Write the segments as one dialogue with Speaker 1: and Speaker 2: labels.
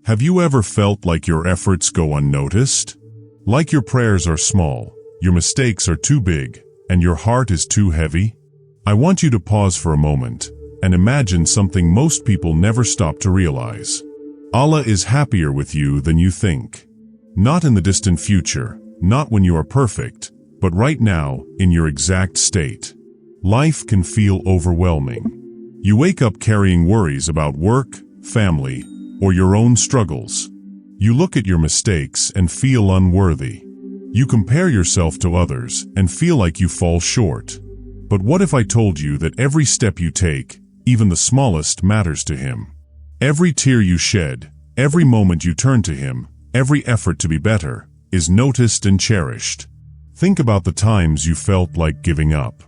Speaker 1: Have you ever felt like your efforts go unnoticed? Like your prayers are small, your mistakes are too big, and your heart is too heavy? I want you to pause for a moment and imagine something most people never stop to realize. Allah is happier with you than you think. Not in the distant future, not when you are perfect, but right now, in your exact state. Life can feel overwhelming. You wake up carrying worries about work, family, or your own struggles. You look at your mistakes and feel unworthy. You compare yourself to others and feel like you fall short. But what if I told you that every step you take, even the smallest, matters to Him? Every tear you shed, every moment you turn to Him, every effort to be better, is noticed and cherished. Think about the times you felt like giving up.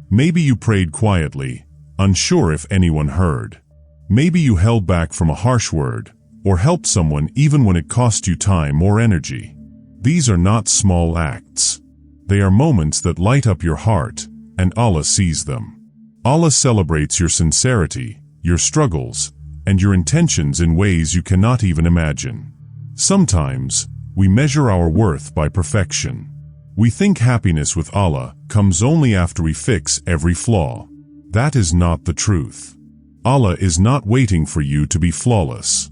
Speaker 1: Maybe you prayed quietly, unsure if anyone heard. Maybe you held back from a harsh word, or helped someone even when it cost you time or energy. These are not small acts. They are moments that light up your heart, and Allah sees them. Allah celebrates your sincerity, your struggles, and your intentions in ways you cannot even imagine. Sometimes, we measure our worth by perfection. We think happiness with Allah comes only after we fix every flaw. That is not the truth. Allah is not waiting for you to be flawless.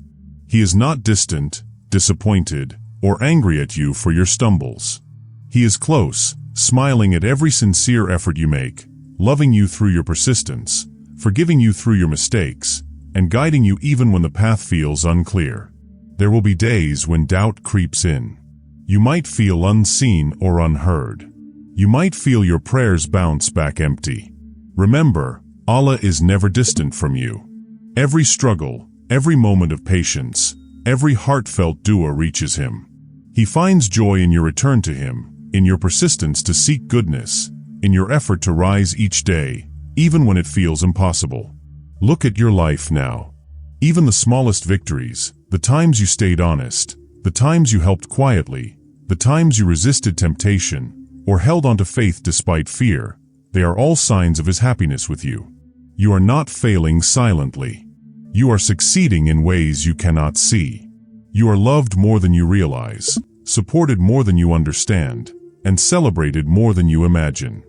Speaker 1: He is not distant, disappointed, or angry at you for your stumbles. He is close, smiling at every sincere effort you make, loving you through your persistence, forgiving you through your mistakes, and guiding you even when the path feels unclear. There will be days when doubt creeps in. You might feel unseen or unheard. You might feel your prayers bounce back empty. Remember, Allah is never distant from you. Every struggle, every moment of patience, every heartfelt dua reaches Him. He finds joy in your return to Him, in your persistence to seek goodness, in your effort to rise each day, even when it feels impossible. Look at your life now. Even the smallest victories, the times you stayed honest, the times you helped quietly, the times you resisted temptation, or held on to faith despite fear, they are all signs of His happiness with you. You are not failing silently. You are succeeding in ways you cannot see. You are loved more than you realize, supported more than you understand, and celebrated more than you imagine.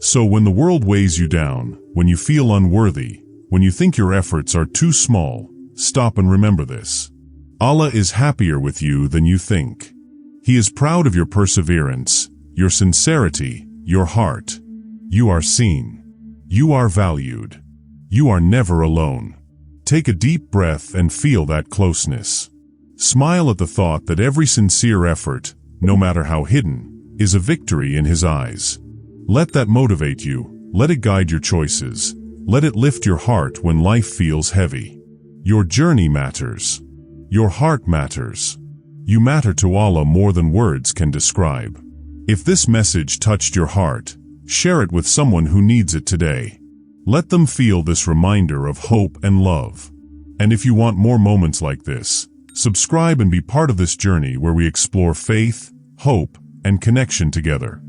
Speaker 1: So when the world weighs you down, when you feel unworthy, when you think your efforts are too small, stop and remember this. Allah is happier with you than you think. He is proud of your perseverance, your sincerity, your heart. You are seen. You are valued. You are never alone. Take a deep breath and feel that closeness. Smile at the thought that every sincere effort, no matter how hidden, is a victory in His eyes. Let that motivate you. Let it guide your choices. Let it lift your heart when life feels heavy. Your journey matters. Your heart matters. You matter to Allah more than words can describe. If this message touched your heart, share it with someone who needs it today. Let them feel this reminder of hope and love. And if you want more moments like this, subscribe and be part of this journey where we explore faith, hope, and connection together.